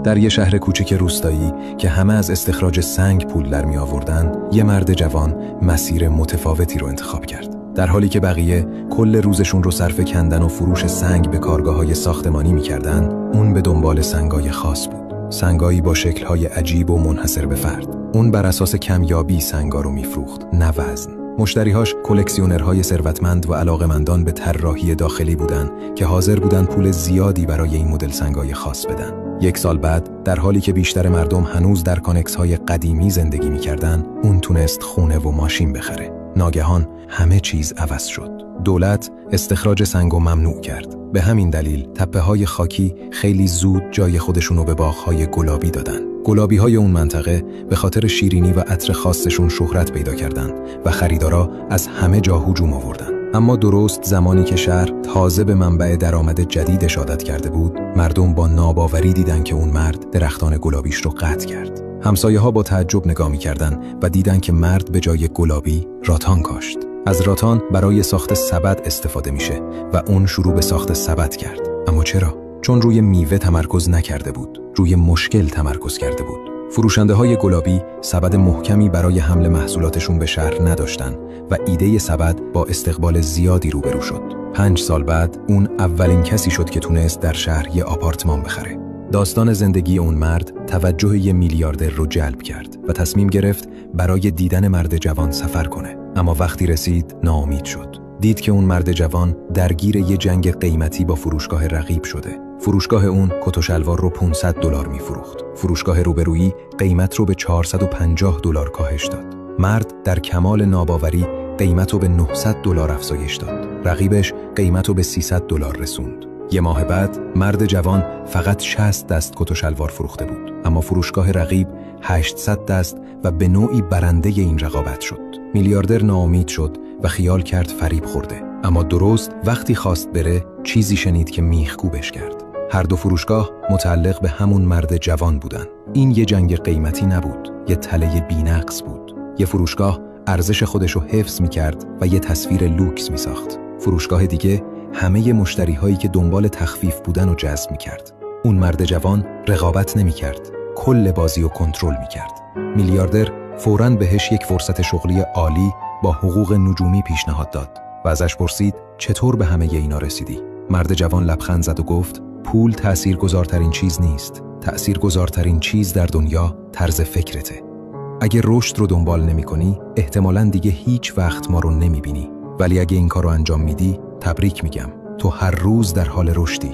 در یه شهر کوچک روستایی که همه از استخراج سنگ پول در می آوردن، یه مرد جوان مسیر متفاوتی رو انتخاب کرد. در حالی که بقیه کل روزشون رو صرف کندن و فروش سنگ به کارگاه‌های ساختمانی می‌کردن، اون به دنبال سنگای خاص بود. سنگایی با شکل‌های عجیب و منحصر به فرد. اون بر اساس کمیابی سنگا رو می‌فروخت، نه وزن. مشتریهاش کلکسیونرهای ثروتمند و علاقه‌مندان به طراحی داخلی بودن که حاضر بودن پول زیادی برای این مدل سنگای خاص بدن. 1 سال بعد، در حالی که بیشتر مردم هنوز در کانکس‌های قدیمی زندگی می‌کردن، اون تونست خونه و ماشین بخره. ناگهان همه چیز عوض شد. دولت استخراج سنگو ممنوع کرد. به همین دلیل تپه‌های خاکی خیلی زود جای خودشونو به باغ‌های گلابی دادن. گلابی‌های اون منطقه به خاطر شیرینی و عطر خاصشون شهرت پیدا کردن و خریدارا از همه جا هجوم آوردن. اما درست زمانی که شهر تازه به منبع درآمد جدیدش عادت کرده بود، مردم با ناباوری دیدن که اون مرد درختان گلابیش رو قطع کرد. همسایه‌ها با تعجب نگاه می‌کردن و دیدن که مرد به جای گلابی راتان کاشت. از راتان برای ساخت سبد استفاده میشه و اون شروع به ساخت سبد کرد. اما چرا؟ چون روی میوه تمرکز نکرده بود، روی مشکل تمرکز کرده بود. فروشنده‌های گلابی سبد محکمی برای حمل محصولاتشون به شهر نداشتن و ایده سبد با استقبال زیادی روبرو شد. 5 سال بعد اون اولین کسی شد که تونست در شهر یه آپارتمان بخره. داستان زندگی اون مرد توجه یه میلیاردر رو جلب کرد و تصمیم گرفت برای دیدن مرد جوان سفر کنه. اما وقتی رسید ناامید شد. دید که اون مرد جوان درگیر یه جنگ قیمتی با فروشگاه رقیب شده. فروشگاه اون کت و شلوار رو $500 میفروخت. فروشگاه روبرویی قیمت رو به $450 کاهش داد. مرد در کمال ناباوری قیمت رو به $900 افزایش داد. رقیبش قیمت رو به $300 رسوند. 1 ماه بعد مرد جوان فقط 60 دست کت و شلوار فروخته بود، اما فروشگاه رقیب 800 دست و به نوعی برنده این رقابت شد. میلیاردر ناامید شد و خیال کرد فریب خورده، اما درست وقتی خواست بره چیزی شنید که میخکوبش کرد. هر دو فروشگاه متعلق به همون مرد جوان بودن. این یه جنگ قیمتی نبود، یه تله بی‌نقص بود. یه فروشگاه ارزش خودشو حفظ می‌کرد و یه تصویر لوکس می‌ساخت. فروشگاه دیگه همه مشتری‌هایی که دنبال تخفیف بودن رو جذب می‌کرد. اون مرد جوان رقابت نمی‌کرد، کل بازی رو کنترل می‌کرد. میلیاردر فوراً بهش یک فرصت شغلی عالی با حقوق نجومی پیشنهاد داد و ازش پرسید چطور به همه اینا رسیدی؟ مرد جوان لبخند زد و گفت پول تأثیرگذارترین چیز نیست. تأثیرگذارترین چیز در دنیا طرز فکرته. اگه رشد رو دنبال نمی‌کنی، احتمالاً دیگه هیچ وقت ما رو نمی‌بینی. ولی اگه این کار رو انجام میدی، تبریک میگم. تو هر روز در حال رشدی.